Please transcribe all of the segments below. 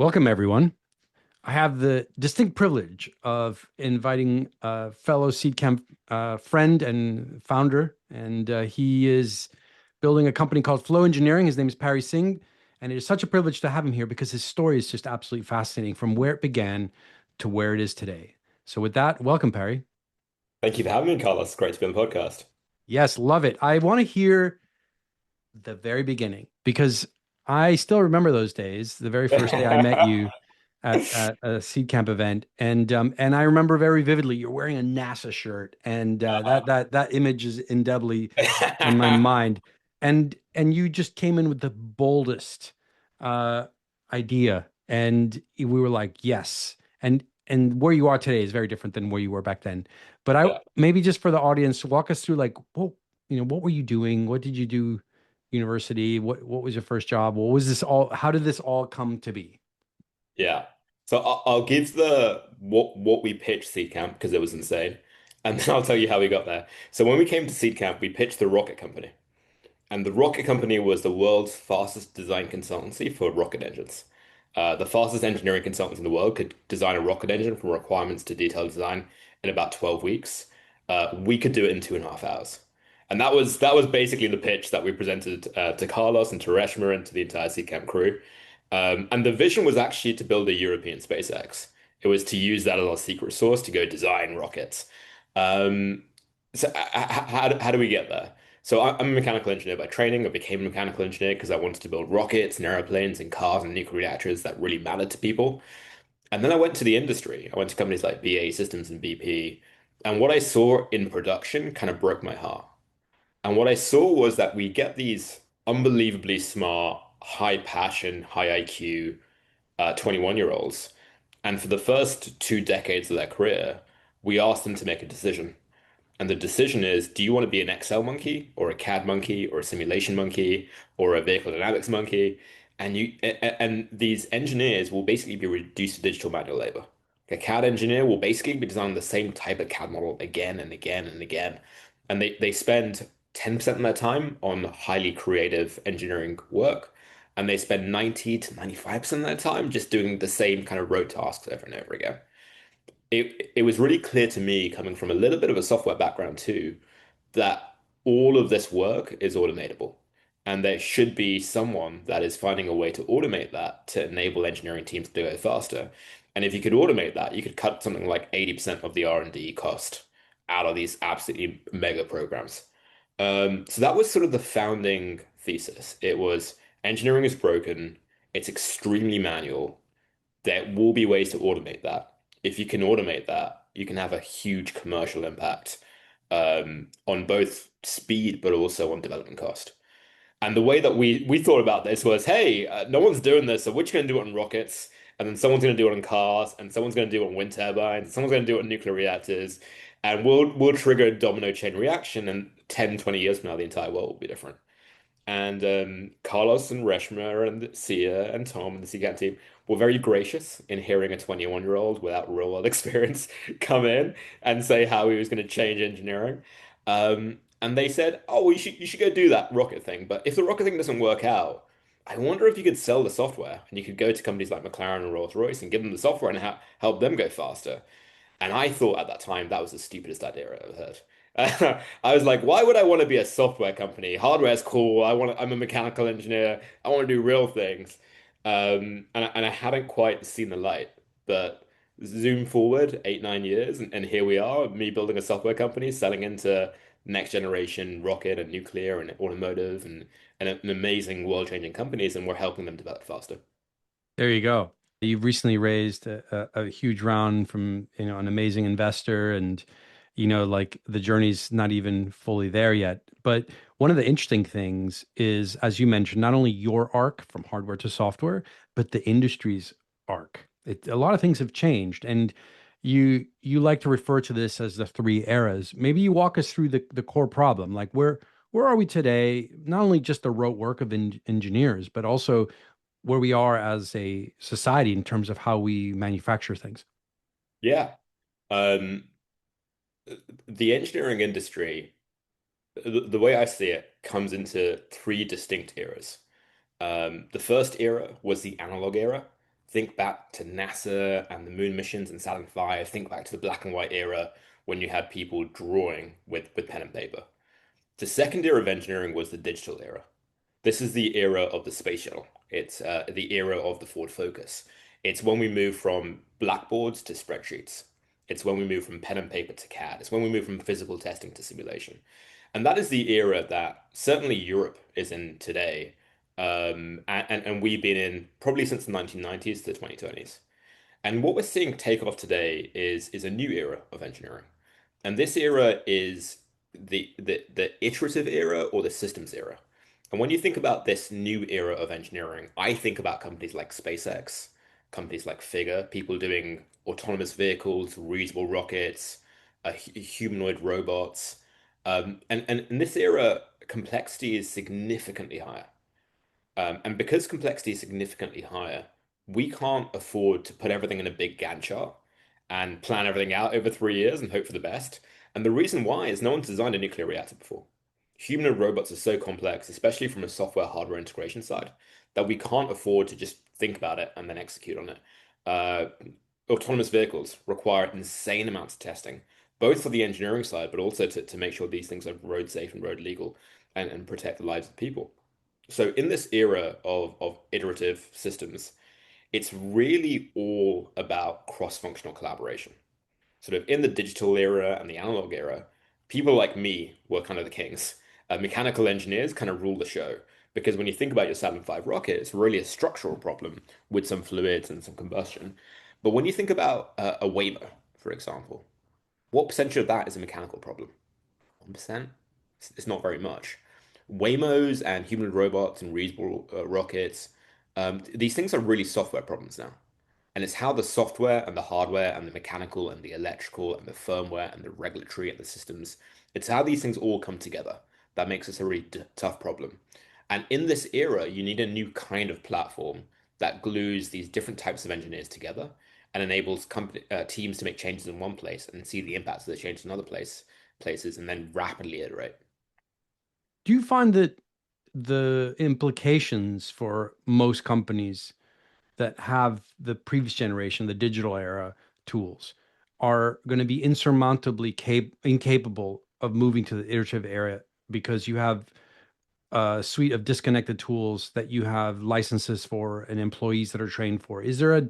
Welcome, everyone. I have the distinct privilege of inviting a fellow Seedcamp friend and founder, and he is building a company called Flow Engineering. His name is Pari Singh, and it is such a privilege to have him here because his story is just absolutely fascinating from where it began to where it is today. So, with that, welcome, Pari. Thank you for having me, Carlos. Great to be on the podcast. Yes, love it. I want to hear the very beginning because I still remember those days, the very first day I met you at a seed camp event, and I remember very vividly you're wearing a NASA shirt, and that image is indelibly in my mind, and you just came in with the boldest uh, idea, and we were like, yes, and where you are today is very different than where you were back then. But I Yeah, maybe just for the audience, walk us through like, what were you doing? What did you do? University? What was your first job? What was this all? How did this all come to be? yeah. So I'll give the what we pitched Seedcamp because it was insane, and then I'll tell you how we got there. So when we came to Seedcamp, we pitched the rocket company, and the rocket company was the world's fastest design consultancy for rocket engines. The fastest engineering consultants in the world could design a rocket engine from requirements to detailed design in about 12 weeks. We could do it in 2.5 hours. And that was basically the pitch that we presented to Carlos and to Reshma and to the entire Seedcamp crew. And the vision was actually to build a European SpaceX. It was to use that as our secret sauce to go design rockets. Um, how do we get there? So I'm a mechanical engineer by training. I became a mechanical engineer because I wanted to build rockets and airplanes and cars and nuclear reactors that really mattered to people. And then I went to the industry. I went to companies like BAE Systems and BP. And what I saw in production kind of broke my heart. And what I saw was that we get these unbelievably smart, high passion, high IQ 21-year-olds. And for the first 2 decades of their career, we asked them to make a decision. And the decision is, do you want to be an Excel monkey or a CAD monkey or a simulation monkey or a vehicle dynamics monkey? And these engineers will basically be reduced to digital manual labor. A CAD engineer will basically be designing the same type of CAD model again and again and again. And they spend 10% of their time on highly creative engineering work. And they spend 90 to 95% of their time just doing the same kind of rote tasks over and over again. It was really clear to me, coming from a little bit of a software background too, that all of this work is automatable. And there should be someone that is finding a way to automate that to enable engineering teams to go faster. And if you could automate that, you could cut something like 80% of the R&D cost out of these absolutely mega programs. So that was sort of the founding thesis. It was engineering is broken, it's extremely manual, there will be ways to automate that. If you can automate that, you can have a huge commercial impact on both speed but also on development cost. And the way that we thought about this was, hey, no one's doing this, so we're just going to do it on rockets, and then someone's going to do it on cars, and someone's going to do it on wind turbines, and someone's going to do it on nuclear reactors, and we'll trigger a domino chain reaction, and 10, 20 years from now, the entire world will be different. And Carlos and Reshma and Sia and Tom and the Seagate team were very gracious in hearing a 21-year-old without real world experience come in and say how he was going to change engineering. And they said, "Oh, well, you should go do that rocket thing. But if the rocket thing doesn't work out, I wonder if you could sell the software and you could go to companies like McLaren and Rolls-Royce and give them the software and help them go faster." And I thought at that time that was the stupidest idea I ever heard. I was like, why would I want to be a software company? Hardware's cool. I'm a mechanical engineer. I want to do real things. And I hadn't quite seen the light. But zoom forward 8, 9 years, and here we are, me building a software company, selling into next generation rocket and nuclear and automotive and an amazing world-changing companies, and we're helping them develop faster. There you go. You've recently raised a huge round from, an amazing investor, and like the journey's not even fully there yet. But one of the interesting things is, as you mentioned, not only your arc from hardware to software, but the industry's arc. A lot of things have changed, and you like to refer to this as the three eras. Maybe you walk us through the core problem, like where are we today? Not only just the rote work of engineers, but also where we are as a society in terms of how we manufacture things. Yeah. Um, the engineering industry, the way I see it, comes into three distinct eras. The first era was the analog era. think back to NASA and the moon missions and Saturn V, think back to the black and white era when you had people drawing with pen and paper. The second era of engineering was the digital era. This is the era of the space shuttle. It's the era of the Ford Focus. It's when we move from blackboards to spreadsheets. It's when we move from pen and paper to CAD. It's when we move from physical testing to simulation. And that is the era that certainly Europe is in today. And we've been in probably since the 1990s to the 2020s. And what we're seeing take off today is a new era of engineering. And this era is the iterative era or the systems era. And when you think about this new era of engineering, I think about companies like SpaceX, companies like Figure, people doing autonomous vehicles, reusable rockets, humanoid robots. And in this era, complexity is significantly higher. And because complexity is significantly higher, we can't afford to put everything in a big Gantt chart and plan everything out over 3 years and hope for the best. And the reason why is no one's designed a nuclear reactor before. Humanoid robots are so complex, especially from a software hardware integration side, that we can't afford to just think about it and then execute on it. Uh, Autonomous vehicles require insane amounts of testing, both for the engineering side, but also to make sure these things are road safe and road legal and protect the lives of people. So in this era of iterative systems, it's really all about cross-functional collaboration. Sort of in the digital era and the analog era, people like me were kind of the kings. Mechanical engineers kind of rule the show because when you think about your Saturn V rocket, it's really a structural problem with some fluids and some combustion. But when you think about a Waymo, for example, what percentage of that is a mechanical problem? 1%? It's not very much. Waymos and human robots and reusable rockets, these things are really software problems now. And it's how the software and the hardware and the mechanical and the electrical and the firmware and the regulatory and the systems, it's how these things all come together that makes this a really tough problem. And in this era, you need a new kind of platform that glues these different types of engineers together and enables teams to make changes in one place and see the impacts of the change in other places and then rapidly iterate. Do you find that the implications for most companies that have the previous generation, the digital era tools, are going to be insurmountably incapable of moving to the iterative era because you have a suite of disconnected tools that you have licenses for and employees that are trained for? Is there a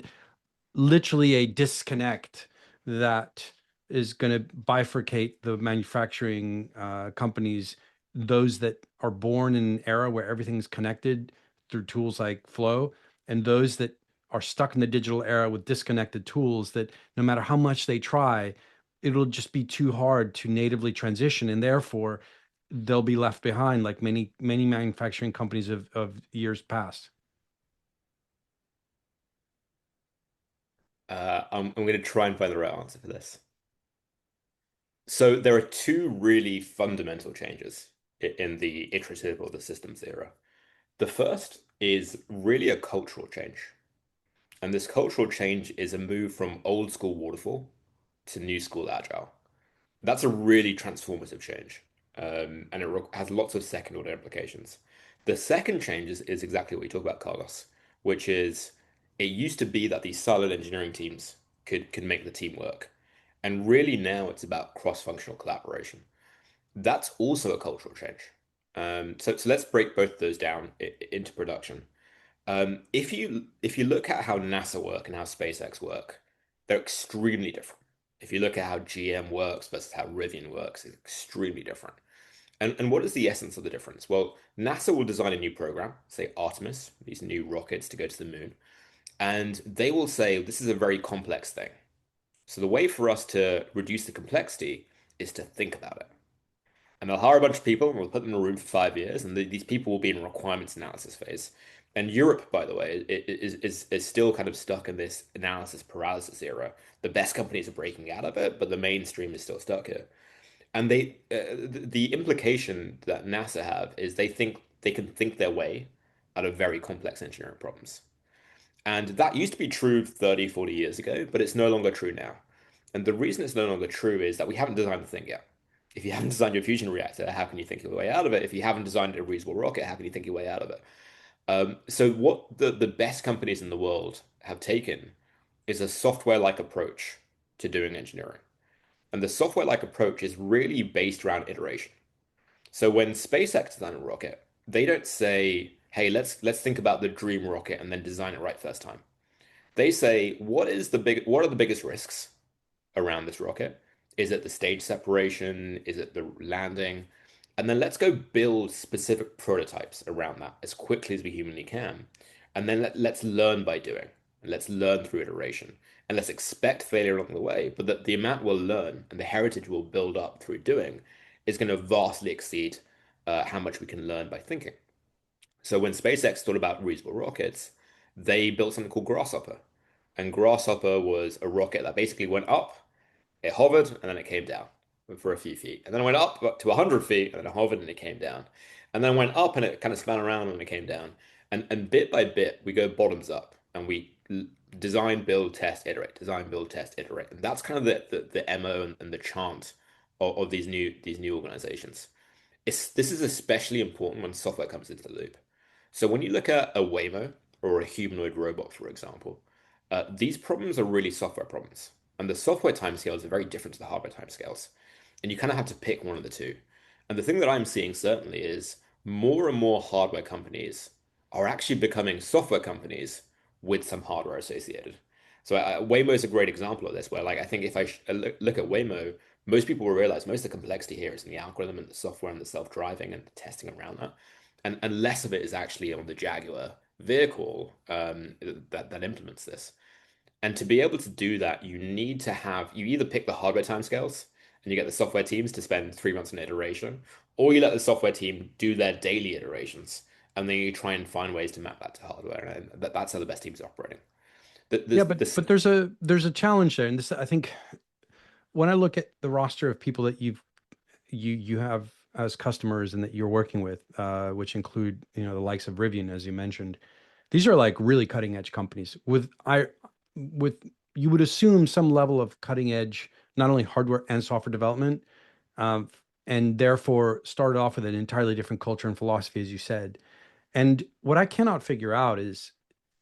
literally a disconnect that is going to bifurcate the manufacturing companies, those that are born in an era where everything's connected through tools like Flow, and those that are stuck in the digital era with disconnected tools that no matter how much they try, it'll just be too hard to natively transition, and therefore they'll be left behind like many manufacturing companies of years past. I'm going to try and find the right answer for this. So there are two really fundamental changes in the iterative or the systems era. The first is really a cultural change. And this cultural change is a move from old school waterfall to new school agile. That's a really transformative change. And it has lots of second order implications. The second change is exactly what you talk about, Carlos, which is it used to be that these siloed engineering teams could make the team work. And really now it's about cross-functional collaboration. That's also a cultural change. So let's break both of those down into production. If you look at how NASA work and how SpaceX work, they're extremely different. If you look at how GM works versus how Rivian works, it's extremely different. And what is the essence of the difference? Well, NASA will design a new program, say Artemis, these new rockets to go to the moon, and they will say this is a very complex thing. So the way for us to reduce the complexity is to think about it. And they'll hire a bunch of people and we'll put them in a room for 5 years, and these people will be in a requirements analysis phase. And Europe, by the way, is still kind of stuck in this analysis paralysis era. The best companies are breaking out of it, but the mainstream is still stuck here. And the implication that NASA have is they think they can think their way out of very complex engineering problems. And that used to be true 30, 40 years ago, but it's no longer true now. And the reason it's no longer true is that we haven't designed the thing yet. If you haven't designed your fusion reactor, how can you think your way out of it? If you haven't designed a reusable rocket, how can you think your way out of it? So what the best companies in the world have taken is a software-like approach to doing engineering. And the software-like approach is really based around iteration. So when SpaceX design a rocket, they don't say, "Hey, let's think about the dream rocket and then design it right first time." They say, what are the biggest risks around this rocket? Is it the stage separation? Is it the landing? And then let's go build specific prototypes around that as quickly as we humanly can. And then let's learn by doing. And let's learn through iteration. And let's expect failure along the way, but that the amount we'll learn and the heritage we'll build up through doing is going to vastly exceed how much we can learn by thinking. So when SpaceX thought about reusable rockets, they built something called Grasshopper. And Grasshopper was a rocket that basically went up, it hovered, and then it came down for a few feet. And then it went up to 100 feet, and then it hovered and it came down. And then it went up and it kind of spun around and it came down. And bit by bit, we go bottoms up and we design, build, test, iterate, design, build, test, iterate. And that's kind of the MO and the chant of these new organizations. This is especially important when software comes into the loop. So when you look at a Waymo or a humanoid robot, for example, these problems are really software problems. And the software timescales are very different to the hardware timescales. And you kind of have to pick one of the two. And the thing that I'm seeing certainly is more and more hardware companies are actually becoming software companies with some hardware associated. So Waymo is a great example of this, where like I think if I look at Waymo, most people will realize most of the complexity here is in the algorithm and the software and the self-driving and the testing around that. And less of it is actually on the Jaguar vehicle that implements this. And to be able to do that, you either pick the hardware timescales and you get the software teams to spend 3 months in iteration, or you let the software team do their daily iterations, and then you try and find ways to map that to hardware. And that's how the best teams are operating. Yeah, This but there's a challenge there, and this I think when I look at the roster of people that you have as customers and that you're working with, which include the likes of Rivian, as you mentioned, these are like really cutting edge companies with you would assume some level of cutting edge, not only hardware and software development, um, and therefore started off with an entirely different culture and philosophy, as you said. And what I cannot figure out is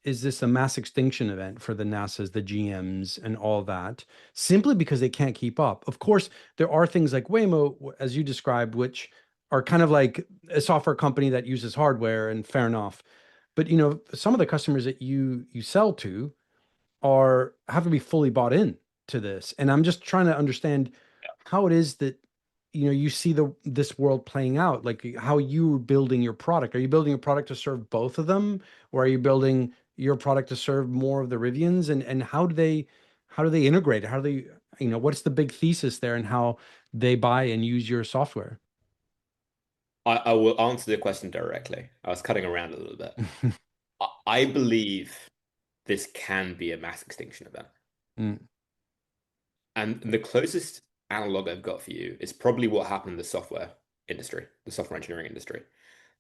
this a mass extinction event for the NASA's, the GMs, and all that, simply because they can't keep up? Of course, there are things like Waymo, as you described, which are kind of like a software company that uses hardware, and fair enough. But some of the customers that you sell to are have to be fully bought in to this. And I'm just trying to understand how it is that you see this world playing out, like how you building your product. Are you building a product to serve both of them, or are you building your product to serve more of the Rivians? And how do they integrate? How do they, what's the big thesis there and how they buy and use your software? I will answer the question directly. I was cutting around a little bit. I believe this can be a mass extinction event. Mm. And the closest analog I've got for you is probably what happened in the software engineering industry.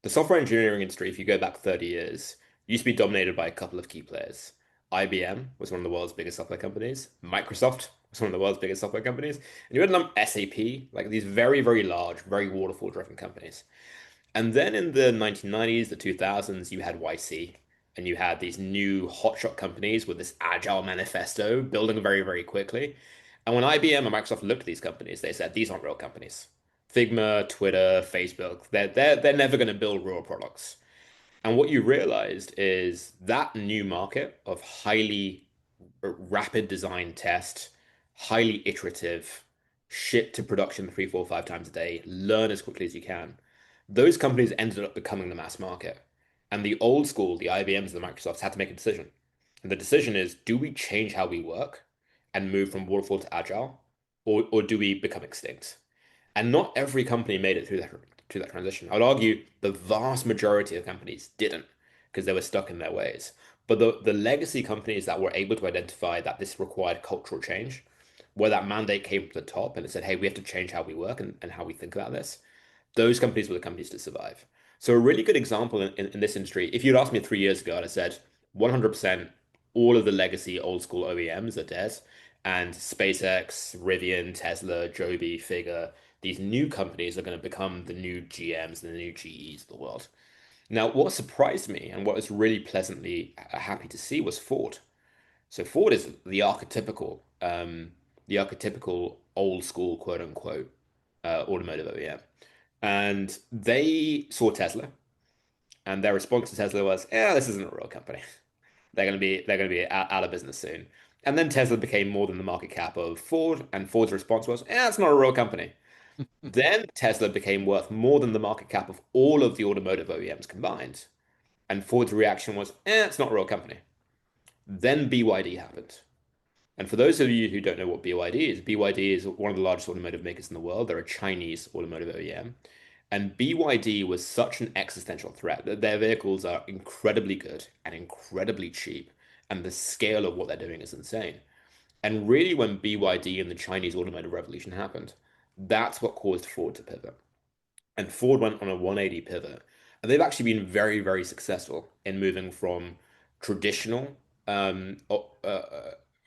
The software engineering industry, if you go back 30 years, used to be dominated by a couple of key players. IBM was one of the world's biggest software companies. Microsoft was one of the world's biggest software companies. And you had SAP, like these very, very large, very waterfall driven companies. And then in the 1990s, the 2000s, you had YC, and you had these new hotshot companies with this agile manifesto building very, very quickly. And when IBM and Microsoft looked at these companies, they said, these aren't real companies. Figma, Twitter, Facebook, they're never going to build real products. And what you realized is that new market of highly rapid design test, highly iterative, ship to production 3, 4, 5 times a day, learn as quickly as you can. Those companies ended up becoming the mass market. And the old school, the IBMs and the Microsofts had to make a decision. And the decision is, do we change how we work and move from waterfall to agile, or do we become extinct? And not every company made it through that transition. I'd argue the vast majority of companies didn't because they were stuck in their ways. But the legacy companies that were able to identify that this required cultural change, where that mandate came from the top and it said, hey, we have to change how we work and how we think about this, those companies were the companies to survive. So a really good example in this industry, if you'd asked me 3 years ago, I'd have said 100% all of the legacy old school OEMs are dead, and SpaceX, Rivian, Tesla, Joby, Figure, these new companies are going to become the new GMs and the new GEs of the world. Now, what surprised me and what was really pleasantly happy to see was Ford. So Ford is the archetypical old school quote unquote automotive OEM. And they saw Tesla, and their response to Tesla was, "Yeah, this isn't a real company. They're going to be out of business soon." And then Tesla became more than the market cap of Ford, and Ford's response was, "Yeah, it's not a real company." Then Tesla became worth more than the market cap of all of the automotive OEMs combined, and Ford's reaction was, it's not a real company." Then BYD happened. And for those of you who don't know what BYD is, BYD is one of the largest automotive makers in the world. They're a Chinese automotive OEM. And BYD was such an existential threat that their vehicles are incredibly good and incredibly cheap. And the scale of what they're doing is insane. And really, when BYD and the Chinese automotive revolution happened, that's what caused Ford to pivot. And Ford went on a 180 pivot. And they've actually been very, very successful in moving from traditional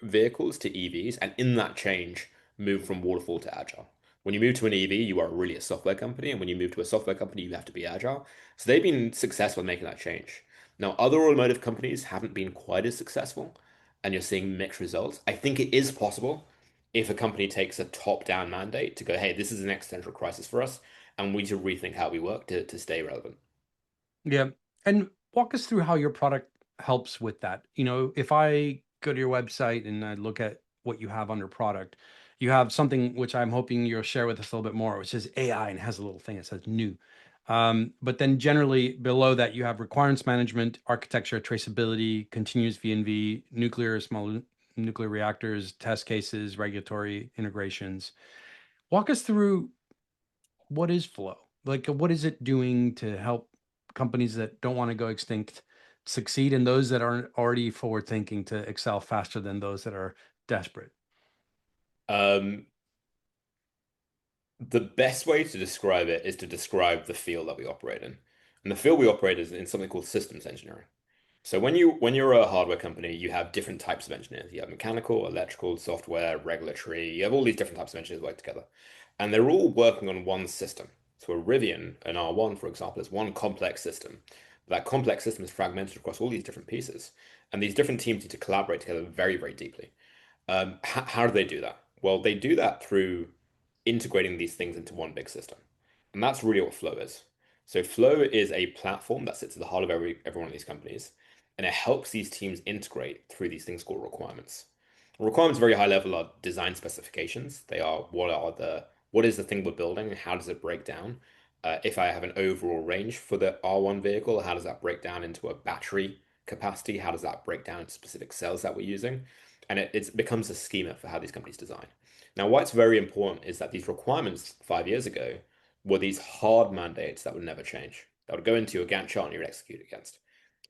vehicles to EVs. And in that change, move from waterfall to agile. When you move to an EV, you are really a software company. And when you move to a software company, you have to be agile. So they've been successful in making that change. Now, other automotive companies haven't been quite as successful, and you're seeing mixed results. I think it is possible if a company takes a top-down mandate to go, hey, this is an existential crisis for us and we need to rethink how we work to stay relevant. Yeah. And walk us through how your product helps with that. If I go to your website and I look at what you have under product, you have something which I'm hoping you'll share with us a little bit more, which is AI and has a little thing that says new. But then generally below that, you have requirements management, architecture, traceability, continuous V&V, nuclear, small nuclear reactors, test cases, regulatory integrations. Walk us through what is Flow? Like, what is it doing to help companies that don't want to go extinct succeed and those that aren't already forward thinking to excel faster than those that are desperate? Um, the best way to describe it is to describe the field that we operate in. And the field we operate is in something called systems engineering. So when you're a hardware company, you have different types of engineers. You have mechanical, electrical, software, regulatory. You have all these different types of engineers work together. And they're all working on one system. So a Rivian, an R1, for example, is one complex system. That complex system is fragmented across all these different pieces. And these different teams need to collaborate together very, very deeply. How do they do that? Well, they do that through integrating these things into one big system. And that's really what Flow is. So Flow is a platform that sits at the heart of every one of these companies, and it helps these teams integrate through these things called requirements. Requirements, very high level, are design specifications. They are what is the thing we're building and how does it break down? If I have an overall range for the R1 vehicle, how does that break down into a battery capacity? How does that break down into specific cells that we're using? And it becomes a schema for how these companies design. Now, why it's very important is that these requirements 5 years ago were these hard mandates that would never change, that would go into your Gantt chart and you would execute against.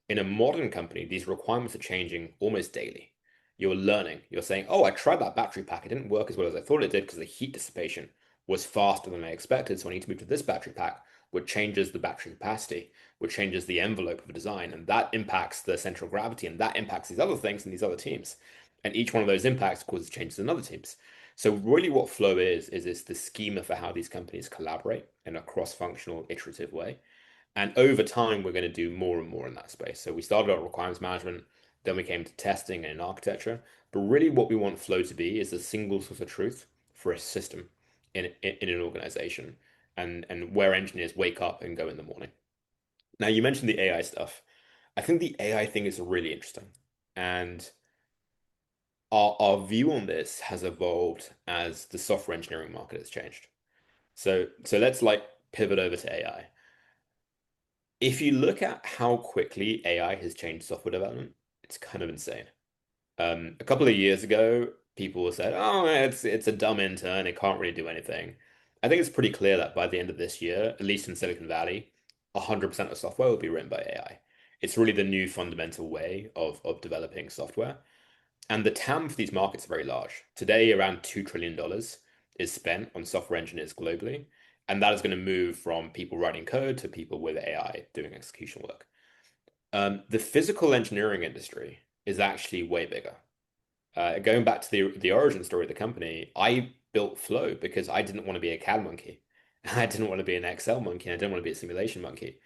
In a modern company, these requirements are changing almost daily. You're learning. You're saying, oh, I tried that battery pack. It didn't work as well as I thought it did because the heat dissipation was faster than I expected. So I need to move to this battery pack, which changes the battery capacity, which changes the envelope of the design. And that impacts the central gravity, and that impacts these other things and these other teams. And each one of those impacts causes changes in other teams. So really what Flow is it's the schema for how these companies collaborate in a cross-functional, iterative way. And over time, we're going to do more and more in that space. So we started out requirements management, then we came to testing and architecture. But really, what we want Flow to be is a single source of truth for a system in an organization, and where engineers wake up and go in the morning. Now, you mentioned the AI stuff. I think the AI thing is really interesting, and our view on this has evolved as the software engineering market has changed. So let's like pivot over to AI. If you look at how quickly AI has changed software development, it's kind of insane. A couple of years ago, people said, "Oh, it's a dumb intern. It can't really do anything." I think it's pretty clear that by the end of this year, at least in Silicon Valley, 100% of software will be written by AI. It's really the new fundamental way of developing software. And the TAM for these markets are very large. Today, around $2 trillion is spent on software engineers globally. And that is going to move from people writing code to people with AI doing execution work. The physical engineering industry is actually way bigger. Going back to the origin story of the company, I built Flow because I didn't want to be a CAD monkey. I didn't want to be an Excel monkey. I didn't want to be a simulation monkey.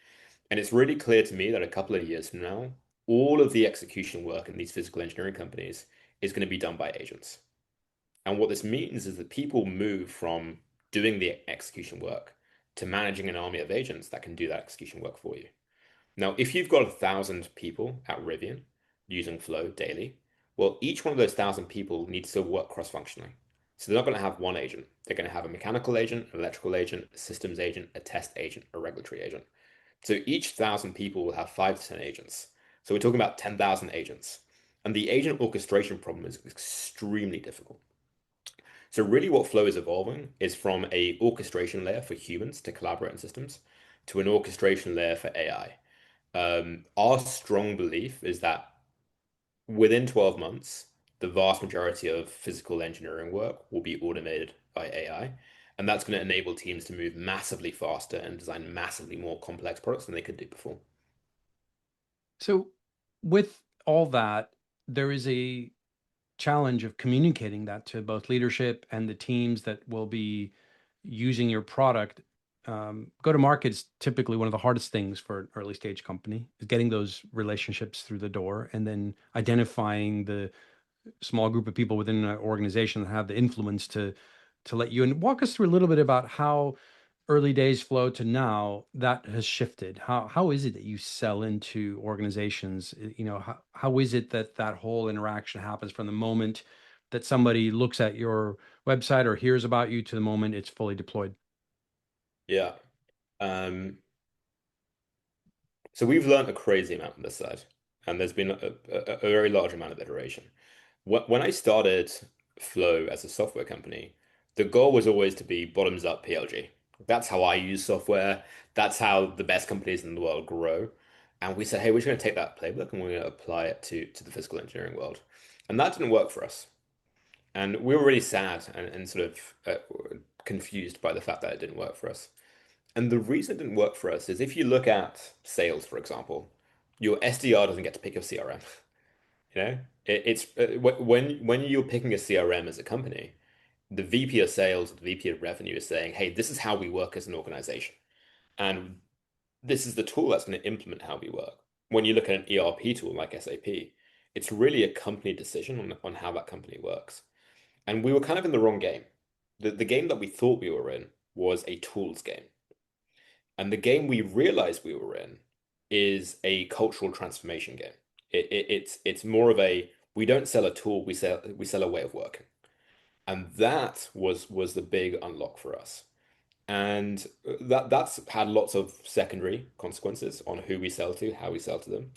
And it's really clear to me that a couple of years from now, all of the execution work in these physical engineering companies is going to be done by agents. And what this means is that people move from doing the execution work to managing an army of agents that can do that execution work for you. Now, if you've got 1,000 people at Rivian using Flow daily, well, each one of those 1,000 people needs to work cross-functionally. So they're not going to have one agent. They're going to have a mechanical agent, an electrical agent, a systems agent, a test agent, a regulatory agent. So each 1,000 people will have 5 to 10 agents. So we're talking about 10,000 agents. And the agent orchestration problem is extremely difficult. So really what Flow is evolving is from a orchestration layer for humans to collaborate in systems to an orchestration layer for AI. Our strong belief is that within 12 months, the vast majority of physical engineering work will be automated by AI. And that's going to enable teams to move massively faster and design massively more complex products than they could do before. So, with all that, there is a challenge of communicating that to both leadership and the teams that will be using your product. Go to market is typically one of the hardest things for an early stage company, is getting those relationships through the door and then identifying the small group of people within an organization that have the influence to let you and walk us through a little bit about how early days flow to now that has shifted. How is it that you sell into organizations? How is it that that whole interaction happens from the moment that somebody looks at your website or hears about you to the moment it's fully deployed? Yeah. Um, so we've learned a crazy amount on this side, and there's been a very large amount of iteration. When I started Flow as a software company, the goal was always to be bottoms up PLG. That's how I use software. That's how the best companies in the world grow. And we said, hey, we're just going to take that playbook and we're going to apply it to the physical engineering world. And that didn't work for us. And we were really sad and sort of confused by the fact that it didn't work for us. And the reason it didn't work for us is if you look at sales, for example, your SDR doesn't get to pick your CRM. You know, when you're picking a CRM as a company, the VP of sales, the VP of revenue is saying, "Hey, this is how we work as an organization, and this is the tool that's going to implement how we work." When you look at an ERP tool like SAP, it's really a company decision on how that company works. And we were kind of in the wrong game. The game that we thought we were in was a tools game. And the game we realized we were in is a cultural transformation game. It's more of a we don't sell a tool, we sell a way of working. And that was the big unlock for us. And that's had lots of secondary consequences on who we sell to, how we sell to them.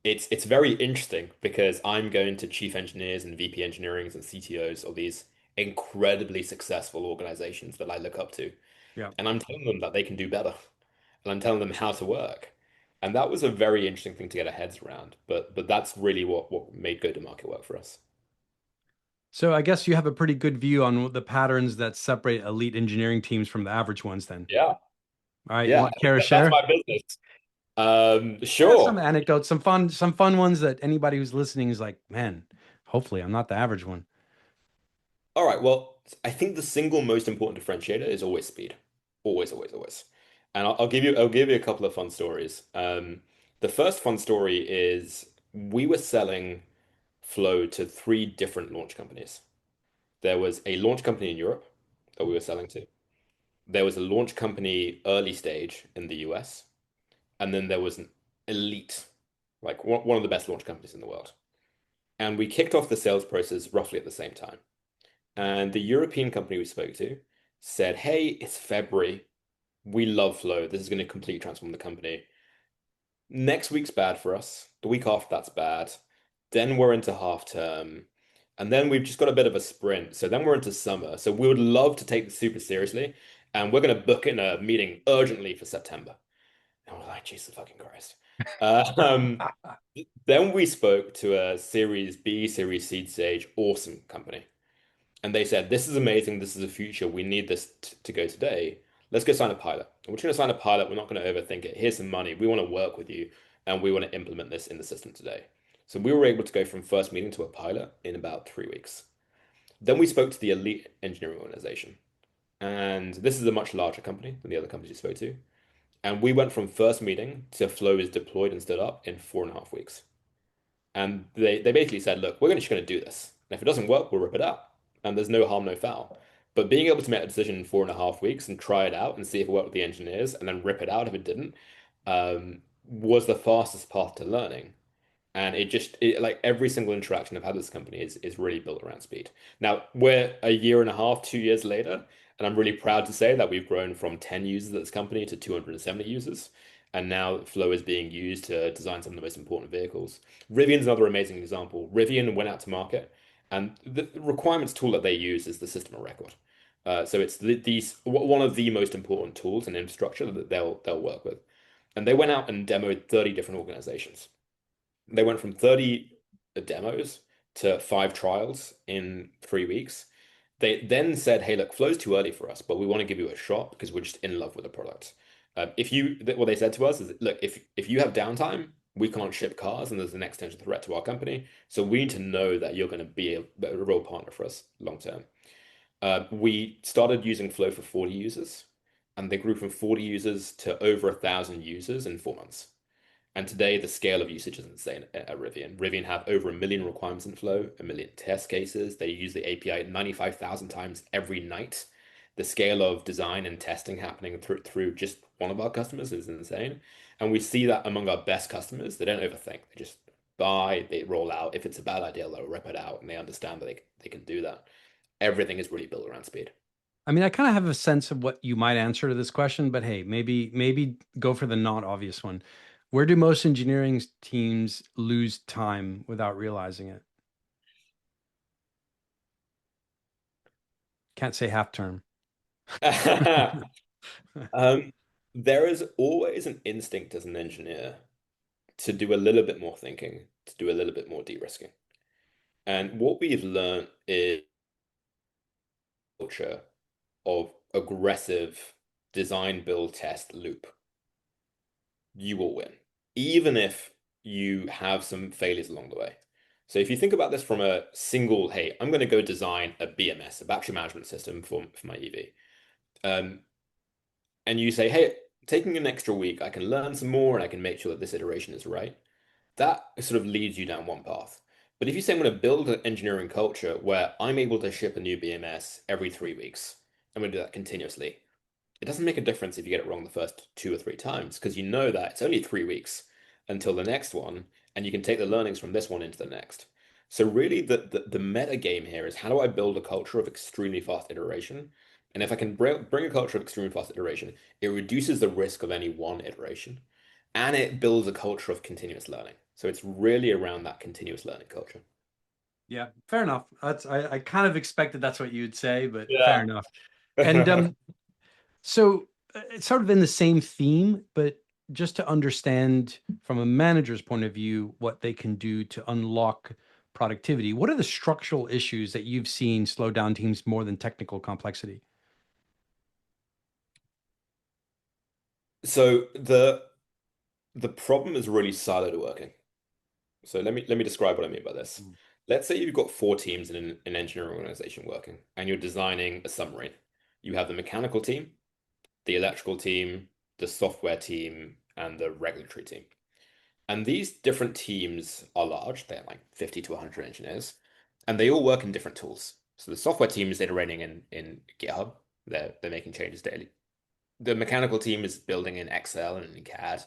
It's very interesting because I'm going to chief engineers and VP engineerings and CTOs of these incredibly successful organizations that I look up to. Yeah. And I'm telling them that they can do better. And I'm telling them how to work. And that was a very interesting thing to get our heads around. But that's really what made go-to-market work for us. So I guess you have a pretty good view on the patterns that separate elite engineering teams from the average ones then. Yeah. All right, you Yeah. want to care to That's share? my business. I got some Sure. anecdotes, some fun ones that anybody who's listening is like, man, hopefully I'm not the average one. All right. Well, I think the single most important differentiator is always speed. Always, always, always. And I'll give you a couple of fun stories. The first fun story is we were selling Flow to 3 different launch companies. There was a launch company in Europe that we were selling to. There was a launch company early stage in the US, and then there was an elite, like one of the best launch companies in the world. And we kicked off the sales process roughly at the same time. And the European company we spoke to said, hey, it's February. We love Flow. This is going to completely transform the company. Next week's bad for us. The week after that's bad. Then we're into half term. And then we've just got a bit of a sprint. So then we're into summer. So we would love to take this super seriously. And we're going to book in a meeting urgently for September. And we're like, Jesus fucking Christ. Uh, um, then we spoke to a Series B, Series seed stage, awesome company. And they said, this is amazing. This is the future. We need this to go today. Let's go sign a pilot. And we're just going to sign a pilot. We're not going to overthink it. Here's some money. We want to work with you and we want to implement this in the system today. So we were able to go from first meeting to a pilot in about 3 weeks. Then we spoke to the elite engineering organization. And this is a much larger company than the other companies you spoke to. And we went from first meeting to Flow is deployed and stood up in 4.5 weeks. And they basically said, look, we're just going to do this. And if it doesn't work, we'll rip it out. And there's no harm, no foul. But being able to make a decision in 4.5 weeks and try it out and see if it worked with the engineers and then rip it out if it didn't, was the fastest path to learning. And like every single interaction I've had with this company is really built around speed. Now we're a year and a half, 2 years later, and I'm really proud to say that we've grown from 10 users at this company to 270 users. And now Flow is being used to design some of the most important vehicles. Rivian's another amazing example. Rivian went out to market, and the requirements tool that they use is the system of record. So it's one of the most important tools and infrastructure that they'll work with. And they went out and demoed 30 different organizations. They went from 30 demos to 5 trials in 3 weeks. They then said, hey, look, Flow's too early for us, but we want to give you a shot because we're just in love with the product. What they said to us is, look, if you have downtime, we can't ship cars and there's an existential threat to our company. So we need to know that you're going to be a real partner for us long term. We started using Flow for 40 users, and they grew from 40 users to over 1,000 users in 4 months. And today, the scale of usage is insane at Rivian. Rivian have over 1 million requirements in Flow, 1 million test cases. They use the API 95,000 times every night. The scale of design and testing happening through just one of our customers is insane. And we see that among our best customers. They don't overthink. They just buy, they roll out. If it's a bad idea, they'll rip it out, and they understand that they can do that. Everything is really built around speed. I mean, I kind of have a sense of what you might answer to this question, but hey, maybe go for the not obvious one. Where do most engineering teams lose time without realizing it? Can't say half term. Um, there is always an instinct as an engineer to do a little bit more thinking, to do a little bit more de-risking. And what we've learned is culture of aggressive design, build, test loop. You will win, even if you have some failures along the way. So if you think about this from a single, hey, I'm going to go design a BMS, a battery management system for my EV. Um, and you say, hey, taking an extra week, I can learn some more and I can make sure that this iteration is right. That sort of leads you down one path. But if you say I'm going to build an engineering culture where I'm able to ship a new BMS every 3 weeks, I'm going to do that continuously. It doesn't make a difference if you get it wrong the first 2 or 3 times because you know that it's only 3 weeks until the next one, and you can take the learnings from this one into the next. So really, the meta game here is how do I build a culture of extremely fast iteration? And if I can bring a culture of extremely fast iteration, it reduces the risk of any one iteration, and it builds a culture of continuous learning. So it's really around that continuous learning culture. Yeah, fair enough. I kind of expected that's what you'd say, but fair Yeah. enough. And so it's sort of in the same theme, but just to understand from a manager's point of view what they can do to unlock productivity. What are the structural issues that you've seen slow down teams more than technical complexity? So the problem is really siloed working. So let me describe what I mean by this. Mm. Let's say you've got 4 teams in an engineering organization working, and you're designing a submarine. You have the mechanical team, the electrical team, the software team, and the regulatory team. And these different teams are large. They're like 50 to 100 engineers, and they all work in different tools. So the software team is iterating in GitHub. They're making changes daily. The mechanical team is building in Excel and in CAD.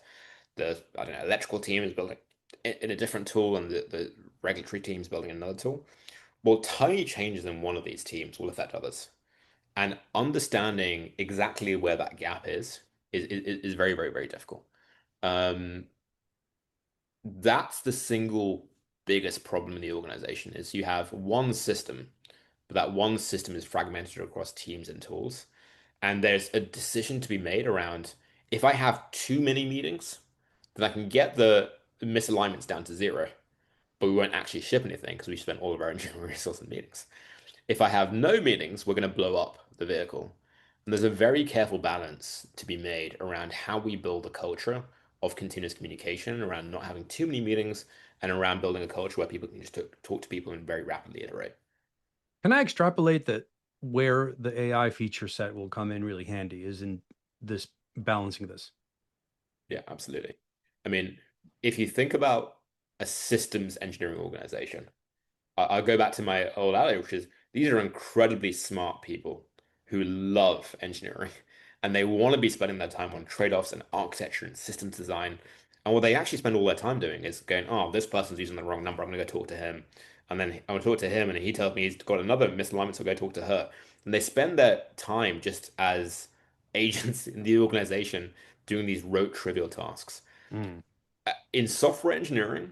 The I don't know electrical team is building in a different tool, and the regulatory team is building another tool. Well, tiny changes in one of these teams will affect others, and understanding exactly where that gap is very, very, very difficult. Um, that's the single biggest problem in the organization is you have one system, but that one system is fragmented across teams and tools. And there's a decision to be made around if I have too many meetings, then I can get the misalignments down to zero, but we won't actually ship anything because we spent all of our engineering resources in meetings. If I have no meetings, we're going to blow up the vehicle. And there's a very careful balance to be made around how we build a culture of continuous communication, around not having too many meetings, and around building a culture where people can just talk to people and very rapidly iterate. Can I extrapolate that where the AI feature set will come in really handy is in this balancing this? Yeah, absolutely. I mean, if you think about a systems engineering organization. I'll go back to my old ally, which is these are incredibly smart people who love engineering and they want to be spending their time on trade-offs and architecture and systems design. And what they actually spend all their time doing is going, oh, this person's using the wrong number. I'm going to go talk to him. And then I'm going to talk to him, and he tells me he's got another misalignment, so I'll go talk to her. And they spend their time just as agents in the organization doing these rote trivial tasks. Mm, In software engineering,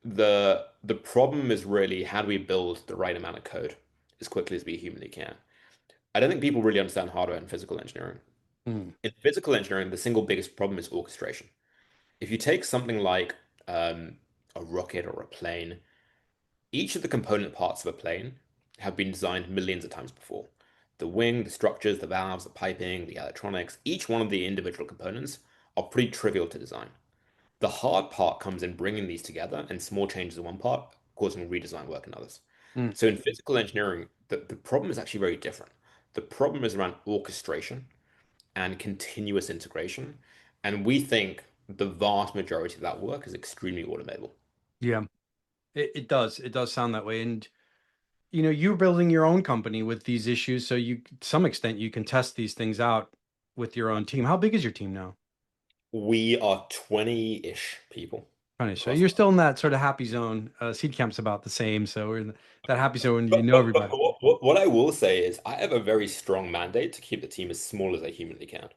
the problem is really how do we build the right amount of code as quickly as we humanly can. I don't think people really understand hardware and physical engineering. mm, In physical engineering, the single biggest problem is orchestration. If you take something like um, a rocket or a plane, each of the component parts of a plane have been designed millions of times before. The wing, the structures, the valves, the piping, the electronics, each one of the individual components are pretty trivial to design. The hard part comes in bringing these together and small changes in one part, causing redesign work in others. mm. So in physical engineering, the problem is actually very different. The problem is around orchestration and continuous integration. And we think the vast majority of that work is extremely automatable. Yeah, it does. It does sound that way. And you're building your own company with these issues, so you, to some extent, you can test these things out with your own team. How big is your team now? We are 20-ish people Funny. So across you're the still in that sort of happy zone. Seed camp's about the same, so we're in that happy zone. You know but everybody. what I will say is I have a very strong mandate to keep the team as small as I humanly can.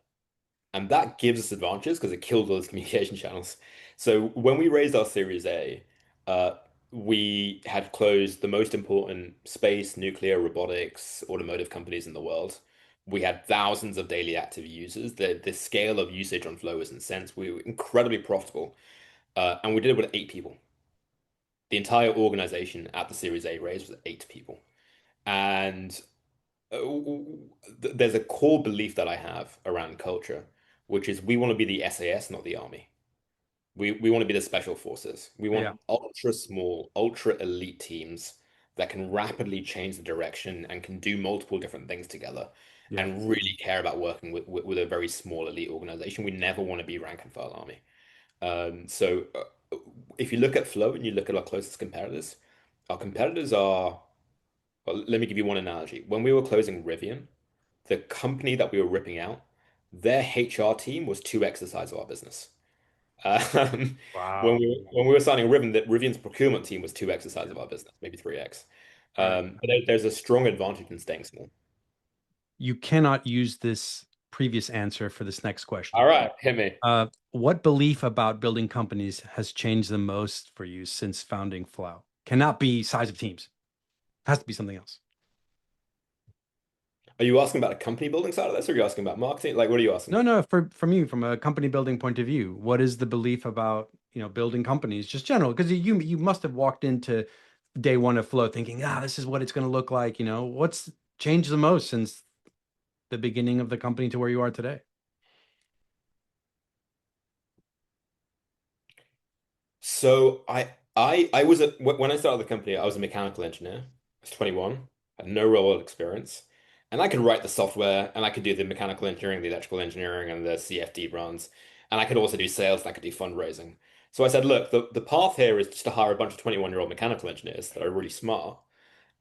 And that gives us advantages because it kills all those communication channels. So when we raised our Series A, uh, we had closed the most important space, nuclear, robotics, automotive companies in the world. We had thousands of daily active users. The scale of usage on Flow was intense. We were incredibly profitable. And we did it with 8 people. The entire organization at the Series A raise was 8 people. And there's a core belief that I have around culture, which is we want to be the SAS, not the army. We want to be the special forces. We want Yeah, ultra small, ultra elite teams that can rapidly change the direction and can do multiple different things together yeah. and really care about working with a very small elite organization. We never want to be rank and file army. If you look at Flow and you look at our competitors are, well, let me give you one analogy. When we were closing Rivian, the company that we were ripping out, their HR team was 2x the size of our business. Um, Wow. when we were signing Rivian, that Rivian's procurement team was 2x the size of our business, maybe 3x. All right. There's a strong advantage in staying small. You cannot use this previous answer for this next question. All right, hit me. What belief about building companies has changed the most for you since founding Flow? Cannot be size of teams. Has to be something else. Are you asking about a company building side of this, or are you asking about marketing? Like, what are you asking? No, no, from you, from a company building point of view, what is the belief about, building companies, just general? Because you must have walked into day one of Flow thinking, this is what it's going to look like. What's changed the most since the beginning of the company to where you are today? So I was when I started the company, I was a mechanical engineer. I was 21, had no real world experience, and I could write the software, and I could do the mechanical engineering, the electrical engineering, and the CFD runs, and I could also do sales, and I could do fundraising. So I said, look, the path here is just to hire a bunch of 21-year-old mechanical engineers that are really smart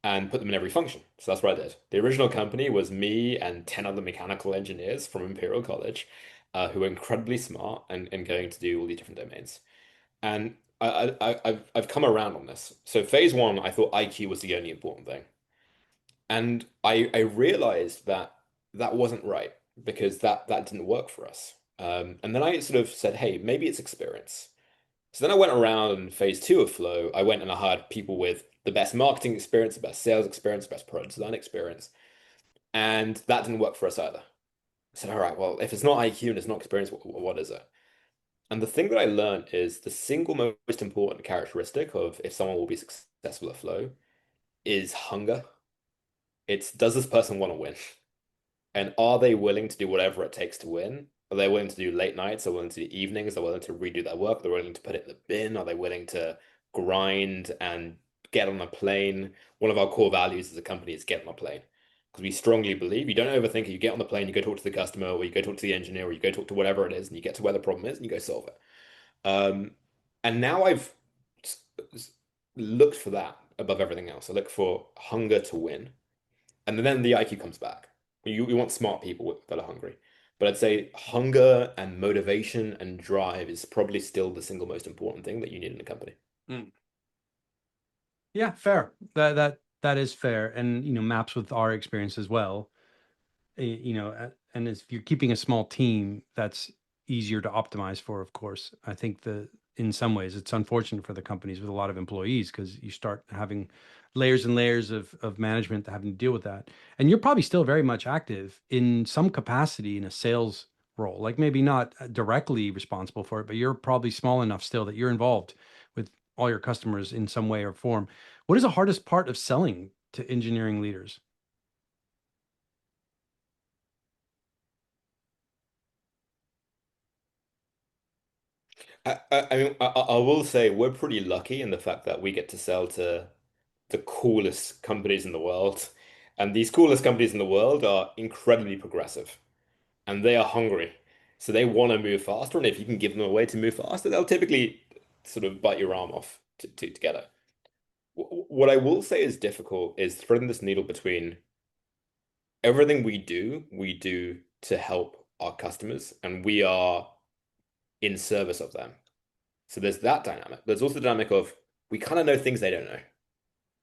and put them in every function. So that's what I did. The original company was me and 10 other mechanical engineers from Imperial College, who were incredibly smart and going to do all these different domains. And I've come around on this. So phase one, I thought IQ was the only important thing. And I realized that that wasn't right because that didn't work for us. And then I sort of said, hey, maybe it's experience. So then I went around in phase two of Flow. I went and I hired people with the best marketing experience, the best sales experience, the best product design experience. And that didn't work for us either. I said, all right, well, if it's not IQ and it's not experience, what is it? And the thing that I learned is the single most important characteristic of if someone will be successful at Flow is hunger. It's does this person want to win? And are they willing to do whatever it takes to win? Are they willing to do late nights? Are they willing to do evenings? Are they willing to redo their work? Are they willing to put it in the bin? Are they willing to grind and get on a plane? One of our core values as a company is get on a plane. Because we strongly believe you don't overthink it. You get on the plane, you go talk to the customer, or you go talk to the engineer, or you go talk to whatever it is, and you get to where the problem is and you go solve it. Um, and now I've looked for that above everything else. I look for hunger to win, and then the IQ comes back. You want smart people that are hungry. But I'd say hunger and motivation and drive is probably still the single most important thing that you need in a company. Mm. Yeah, fair. That is fair, and maps with our experience as well. And if you're keeping a small team, that's easier to optimize for, of course. I think in some ways it's unfortunate for the companies with a lot of employees because you start having layers and layers of management having to deal with that. And you're probably still very much active in some capacity in a sales role, like maybe not directly responsible for it, but you're probably small enough still that you're involved with all your customers in some way or form. What is the hardest part of selling to engineering leaders? I mean, I will say we're pretty lucky in the fact that we get to sell to the coolest companies in the world. And these coolest companies in the world are incredibly progressive and they are hungry. So they want to move faster. And if you can give them a way to move faster, they'll typically sort of bite your arm off to get it. What I will say is difficult is threading this needle between everything we do to help our customers, and we are in service of them. So there's that dynamic. There's also the dynamic of we kind of know things they don't know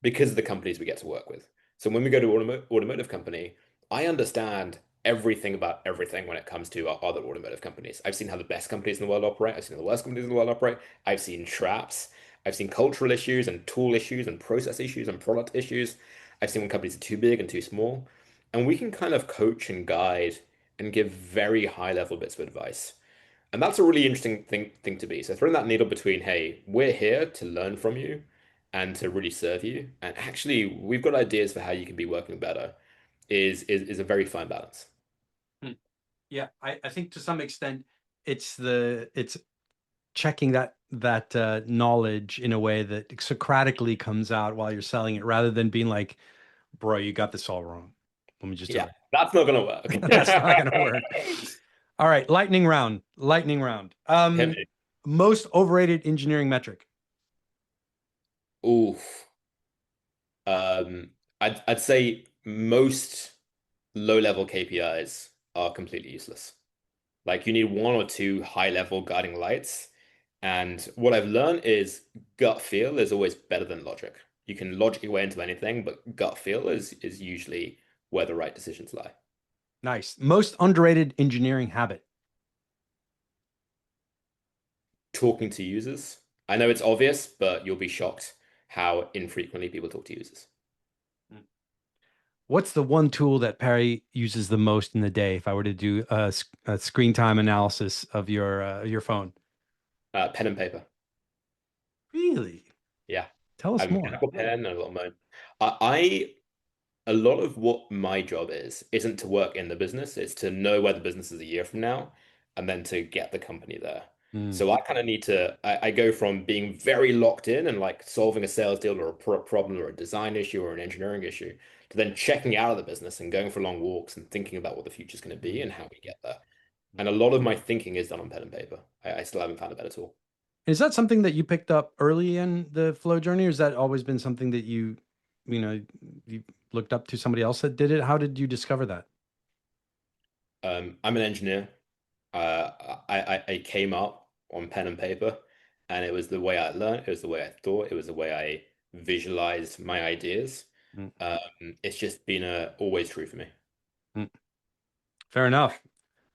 because of the companies we get to work with. So when we go to automotive company, I understand everything about everything when it comes to our other automotive companies. I've seen how the best companies in the world operate. I've seen how the worst companies in the world operate. I've seen traps. I've seen cultural issues and tool issues and process issues and product issues. I've seen when companies are too big and too small. And we can kind of coach and guide and give very high level bits of advice. And that's a really interesting thing to be. So throwing that needle between, hey, we're here to learn from you and to really serve you. And actually, we've got ideas for how you can be working better is a very fine balance. Hmm. Yeah, I think to some extent it's checking that knowledge in a way that Socratically comes out while you're selling it, rather than being like, "Bro, you got this all wrong. Let me just tell Yeah, you." that's not gonna work. That's not going to work. All right, lightning round. Lightning round. Hit me. Most overrated engineering metric. Oof. I'd say most low-level KPIs are completely useless. Like you need one or two high-level guiding lights. And what I've learned is gut feel is always better than logic. You can logic your way into anything, but gut feel is usually where the right decisions lie. Nice. Most underrated engineering habit. Talking to users. I know it's obvious, but you'll be shocked how infrequently people talk to users. What's the one tool that Perry uses the most in the day? If I were to do a screen time analysis of your phone. Pen and paper. Really? Yeah. Tell I us have a more. mechanical pen and a lot of mine. I a lot of what my job is isn't to work in the business, it's to know where the business is a year from now and then to get the company there. Mm. So I kind of need to, I go from being very locked in and like solving a sales deal or a problem or a design issue or an engineering issue to then checking out of the business and going for long walks and thinking about what the future is going to be and how we get there. And a lot of my thinking is done on pen and paper. I still haven't found a better tool. Is that something that you picked up early in the flow journey, or has that always been something that you know, you looked up to somebody else that did it? How did you discover that? I'm an engineer. I came up on pen and paper, and it was the way I learned. It was the way I thought. It was the way I visualized my ideas. Mm, It's just been always true for me. mm. Fair enough.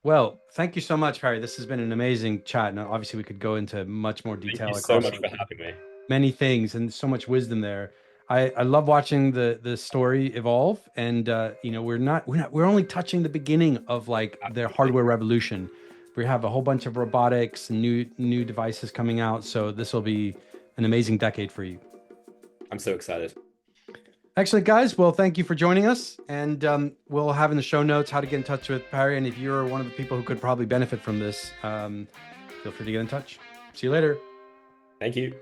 Well, thank you so much, Harry. This has been an amazing chat. Now, obviously, we could go into much more Thank you detail so across much for having me. many things and so much wisdom there. I love watching the story evolve, and we're only touching the beginning of like the Absolutely. hardware revolution. We have a whole bunch of robotics and new devices coming out, so this will be an amazing decade for you. I'm so excited. Excellent, guys. Well, thank you for joining us, and we'll have in the show notes how to get in touch with Perry. And if you're one of the people who could probably benefit from this, feel free to get in touch. See you later. Thank you.